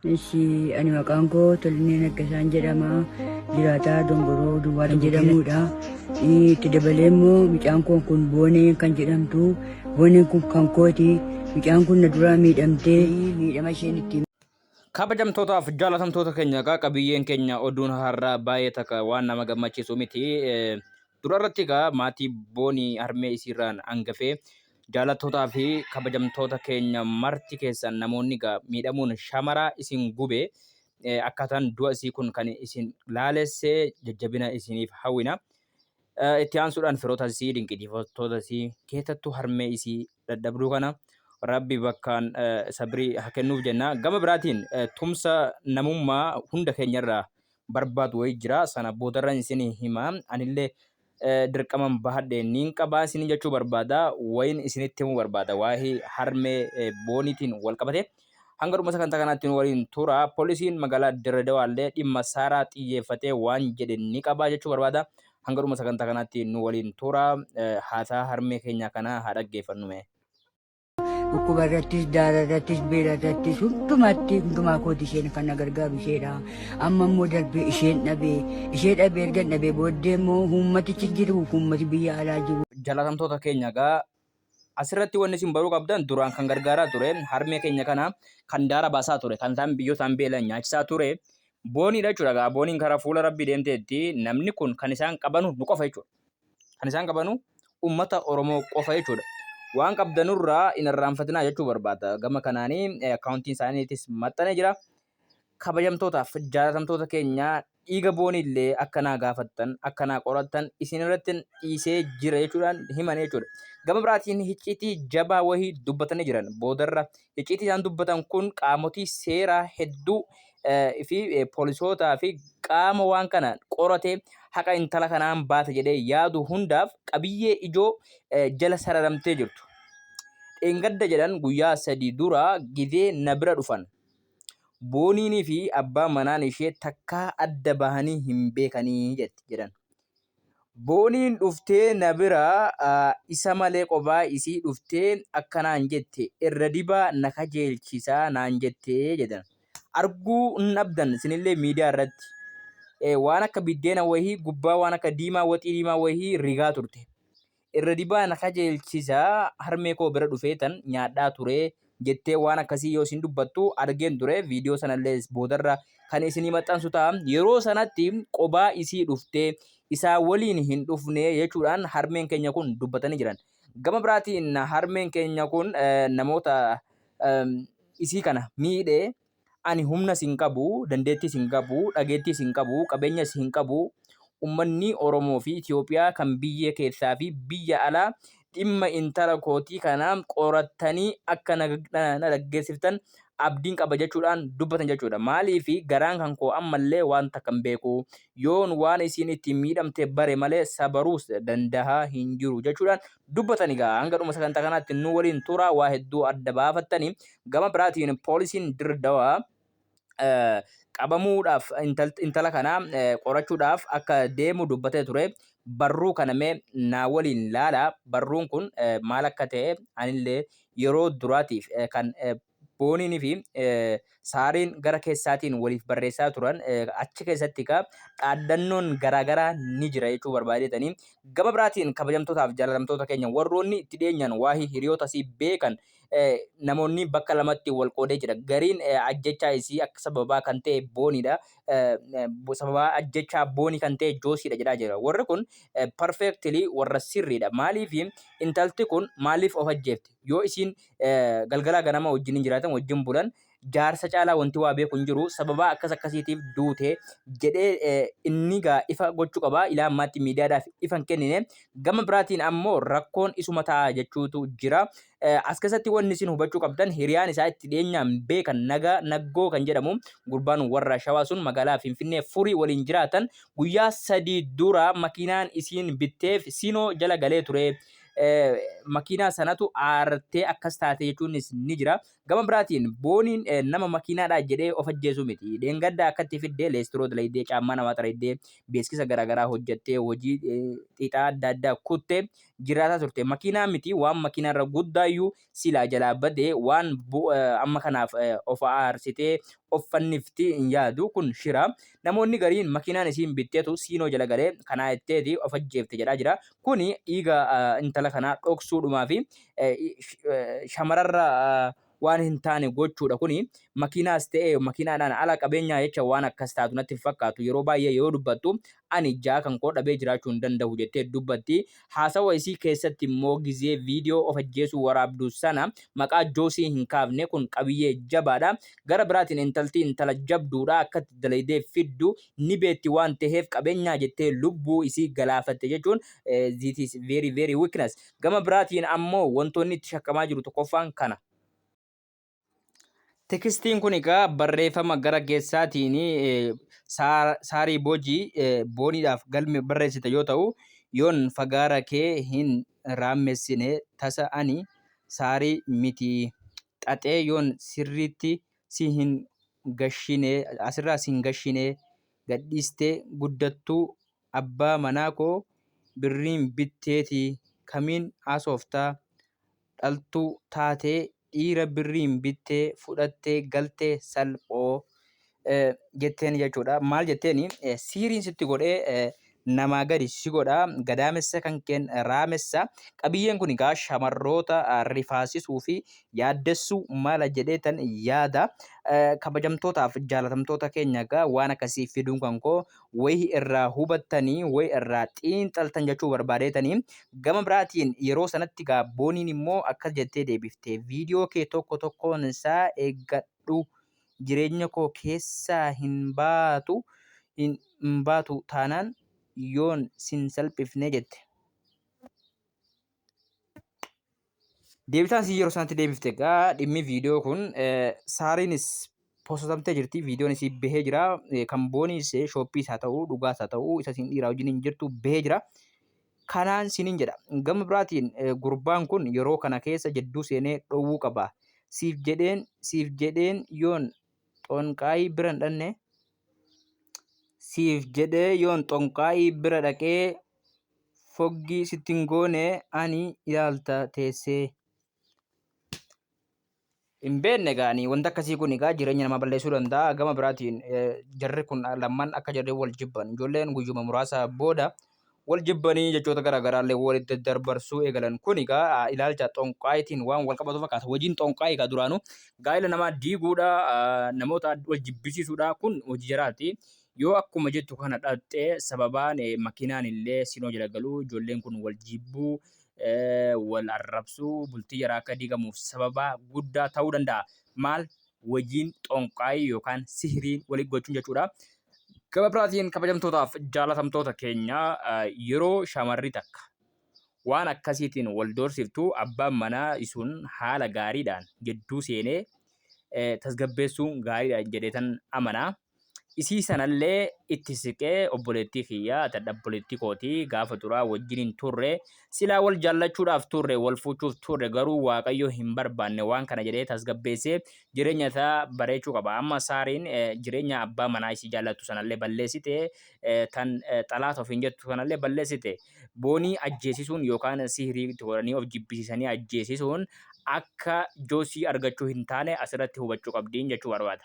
Ishi ani maqaan koo Tolinee Naggasaan jedhama. Jiraataa Dongoroo Duwwaa kan jedhamudha. Itti dabalee immoo mucaan koo kun Boonee kan jedhamtu. Booneen kun kan kooti. Mucaan kun na duraa miidhamtee miidhama isheen itti Kabajamtootaaf jaalatamtoota keenya egaa qabiyyeen keenya oduun har'aa baay'ee takka waan nama gammachiisu miti. Dura irratti egaa maatii Boonii harmee isiirraan hangafee jaalattootaa fi kabajamtoota keenya marti keessan namoonni egaa miidhamuun shamaraa isin gube akkaataan du'a isii kun kan isin laalessee jajjabina isiniif hawwina. Itti aansuudhaan firoota isii dinqisiifattoota isii keessattuu harmee isii dadhabduu kana rabbi bakkaan sabrii haa kennuuf jenna. Gama biraatiin tumsa namummaa hunda keenyarraa barbaadu wayii jira. Sana boodarra isin hima. Anillee dirqaman bahadhee niin qabaa isin jechuu barbaada. Wayin isinitti himuu barbaada. Waa'ee harmee Booniitiin wal qabate. Hanga dhuma sagantaa kanaatti nu waliin tura. Poolisiin magaalaa Dirree Dawaallee dhimma Saaraa xiyyeeffatee waan jedhe ni qabaa jechuu barbaada. Hanga dhuma sagantaa kanaatti nu waliin tura. Haasaa harmee keenya kana haa dhaggeeffannu. dhukkuba irrattis daara irrattis beela irrattis hundumaa kooti isheen kan na gargaaru isheedha. Amma immoo darbee isheen dhabee erga dhabee booddee immoo uummatichi jiru uummati biyya alaa jiru. Jaalatamtoota keenya egaa asirratti wanni isin baruu qabdan duraan kan gargaaraa ture harmee keenya kana kan daara baasaa ture kan isaan biyyootaan beelan nyaachisaa ture booniidha jechuudha. Egaa booniin karaa fuula rabbii deemteetti namni kun kan isaan qabanu nu qofa jechuudha. Kan isaan qabanu uummata Oromoo qofa jechuudha. Waan qabdanurraa hin irraanfatinaa jechuu barbaada. Gama kanaanii akkaawuntiin isaaniitis maxxanee jira. Kabajamtootaaf jaalatamtoota keenya dhiiga booniillee akkanaa gaafattan akkanaa qorattan isin irratti dhiisee jira jechuudhaan himan jechuudha. Gama biraatiin icciitii jabaa wahii dubbatanii jiran boodarra icciitii isaan dubbatan kun qaamotii seeraa hedduu fi poolisootaa fi qaama waan kana qoratee haqa intala kanaan baata jedhee yaadu hundaaf qabiyyee ijoo jala sararamtee jirtu. Dheengadda jedhan guyyaa 3 dura gidee na bira dhufan. Booniinii fi abbaan manaan ishee takkaa adda bahanii hin beekanii jedhan. Booniin dhuftee na bira isa malee kophaa isii dhuftee akkanaan jette irra dibaa na kajeelchisaa naan jettee jedhan. Arguu hin abdan isinillee miidiyaa irratti waan akka biddeena wahii gubbaa waan akka diimaa waxii diimaa wahii rigaa turte. Irra dibaa na kajeelchisaa harmee koo bira dhufee tan nyaadhaa ture jettee waan akkasii yoo isin dubbattu argeen ture viidiyoo sanallee boodarra kan isinii maxxansu ta'a. Yeroo sanatti kophaa isii dhuftee isaa waliin hin dhufne jechuudhaan harmeen keenya kun dubbatanii jiran. Gama biraatiin harmeen keenya kun namoota isii kana miidhee ani humna sin qabu, dandeettii sin qabu, dhageettii sin qabu, qabeenya sin qabu. Uummanni Oromoo fi Itoophiyaa kan biyya keessaa fi biyya alaa dhimma intala kootii kanaa qorattanii akka na dhaggeessiftan abdiin qaba jechuudhaan dubbatan jechuudha. Maaliif garaan kan koo ammallee waan takka hin beeku yoon waan isiin ittiin miidhamte bare malee sabaruus dandahaa hin jiru jechuudhaan dubbatan. Egaa hanga dhuma sagantaa kanaatti nu waliin tura waa hedduu adda baafattanii. Gama biraatiin poolisiin Dirree Dawaa qabamuudhaaf intala kana qorachuudhaaf akka deemu dubbatee ture. Barruu kana mee naa waliin laala. Barruun kun maal akka ta'e anillee yeroo duraatiif kan booniinii fi saariin gara keessaatiin waliif barreessaa turan achi keessatti dhaaddannoon garaagaraa ni jira jechuu barbaadeetanii. Gama biraatiin kabajamtootaaf jaalatamtoota keenya warroonni itti dhiyeenyaan waa'ee hiriyoota isii beekan namoonni bakka lamatti wal qoodee jira. Gariin ajjechaa isii akka sababaa kan ta'e booniidha. Sababaa ajjechaa boonii kan ta'e joosiidha jedhaa jira. Warri kun perfectly warra sirriidha. Maaliif intalti kun maaliif of ajjeefte? Yoo isiin galgala ganama wajjin hin jiraatan wajjin bulan jaarsa caalaa wanti waa beeku hin jiru. Sababaa akkas akkasiitiif duute jedhee inni ifa gochuu qaba. Ilaa ammaatti miidiyaadhaaf ifa hin kennine. Gama biraatiin ammoo rakkoon isuma ta'a jechuutu jira. As keessatti wanni isin hubachuu qabdan hiriyaan isaa itti dhiyeenyaan beekan naggoo kan jedhamu gurbaan warra shawaa sun magaalaa Finfinnee furii waliin jiraatan guyyaa 3 dura makiinaan isiin bitteef sinoo jala galee ture. Makiinaa sanatu aartee akkas taate jechuunis ni jira. Gama biraatiin booniin nama makiinaadhaa jedhee of ajjeesuu miti. Dheengadda akkatti fiddee leestiroo dalaydee caammaa namaa xaraydee beeksisa garaagaraa hojjettee hojii xiixaa adda addaa kuttee jiraataa turte. Makiinaa miti waan makiinaarra guddaayyuu silaa jalaa badee waan amma kanaaf of aarsitee of fannifti hin yaadu kun shira. Namoonni gariin makiinaan isiin bitteetu siinoo jala galee kanaa jetteeti of ajjeefte jedhaa jira. Kuni dhiiga intala kanaa dhoksuudhumaa fi shamararra waan hin taane gochuudha. Kuni makiinaas ta'ee makiinaadhaan ala qabeenyaa jecha waan akkas taatu natti hin fakkaatu. Yeroo baay'ee yoo dubbattu ani ijaa kan koo dhabee jiraachuu hin danda'u jettee dubbatti. Haasawa isii keessatti immoo gizee viidiyoo of ajjeesuu waraabdu sana maqaa Joosii hin kaafne kun qabiyyee jabaadha. Gara biraatiin intalti intala jabduudha akka dalaydee fiddu ni beetti waan ta'eef qabeenyaa jettee lubbuu isii galaafatte jechuun this is very weakness. Gama biraatiin ammoo wantoonni itti shakkamaa jiru tokkoffaan kana. Tekstiin kun egaa barreeffama gara keessaatiin Saarii Boojii booniidhaaf galme barreessite yoo ta'u, yoon fagaara kee hin raamessine tasa ani saarii miti xaxee yoon sirriitti si hin gashine asirraa si hin gashine gadhiistee guddattuu abbaa manaa koo birriin bitteeti kamiin haasoftaa dhaltuu taatee dhiira birriin bittee fudhattee galtee salphoo jetteen jechuudha. Maal jetteeni siiriin sitti godhee namaa gadi si godha gadaamessa kan keen raamessa. Qabiyyeen kun egaa shamarroota rifaasisuu fi yaaddessuu mala jedhee tan yaada. Kabajamtootaaf jaalatamtoota keenya egaa waan akkasii fiduun kan koo wayii irraa hubattanii wayii irraa xiinxaltan jechuu barbaadeetanii. Gama biraatiin yeroo sanatti egaa booniin immoo akkas jettee deebiftee viidiyoo kee tokkoon isaa eeggadhu jireenya koo keessaa hin baatu taanaan yoon sin salphifne jette. Deebitaan si yeroo sanatti deebifte egaa dhimmi viidiyoo kun saariinis postotamtee jirti. Viidiyoon isii bahee jira. Kan booniis shooppiis haa ta'uu dhugaas haa ta'uu isa siin dhiiraa wajjin hin jirtu bahee jira. Kanaan sinin jedha. Gama biraatiin gurbaan kun yeroo kana keessa jedduu seenee dhowwuu qaba. Siif jedheen yoon xonqaayii bira hin dhanne siif jedhee yoon xonqaayii bira dhaqee foggii sittin goone ani ilaalta teessee. Hin beekne gaanii wanta akkasii kun egaa jireenya namaa balleessuu danda'a. Gama biraatiin jarri kun lamman akka jarri wal jibban ijoolleen guyyuma muraasa booda wal jibbanii jechoota garaagaraallee walitti darbarsuu eegalan kun egaa ilaalcha xonqaayitiin waan wal qabatu fakkaata. Hojiin xonqaayii egaa duraanuu gaa'ela namaa diiguudha namoota wal jibbisiisuudha kun hojii jaraati. Yoo akkuma jettu kana dhattee sababaan makiinaan illee sinoo jala galuu ijoolleen kun wal jibbuu wal arrabsuu bultii jaraa akka diigamuuf sababa guddaa ta'uu danda'a. Maal hojiin xonqaayii yookaan sihiriin walitti gochuun jechuudha. Gama biraatiin kabajamtootaaf jaalatamtoota keenya yeroo shamarri takka waan akkasiitiin wal doorsiftu abbaan manaa isuun haala gaariidhaan jedduu seenee tasgabbeessuun gaariidha jedheetan amanaa. Isii sanallee itti siqee obboleettii kiyyaa obboleettii kootii gaafa turaa wajjin hin turre silaa wal jaallachuudhaaf turre wal fuuchuuf turre garuu waaqayyo hin barbaanne waan kana jedhee tasgabbeessee jireenya isaa bareechuu qaba. Amma saariin jireenya abbaa manaa isii jaallattu sanallee balleessite tan xalaata ofiin jettu sanallee balleessite. Boonii ajjeesisuun yookaan sihirii itti godhanii of jibbisiisanii ajjeesisuun akka joosii argachuu hin taane asirratti hubachuu qabdiin jechuu barbaada.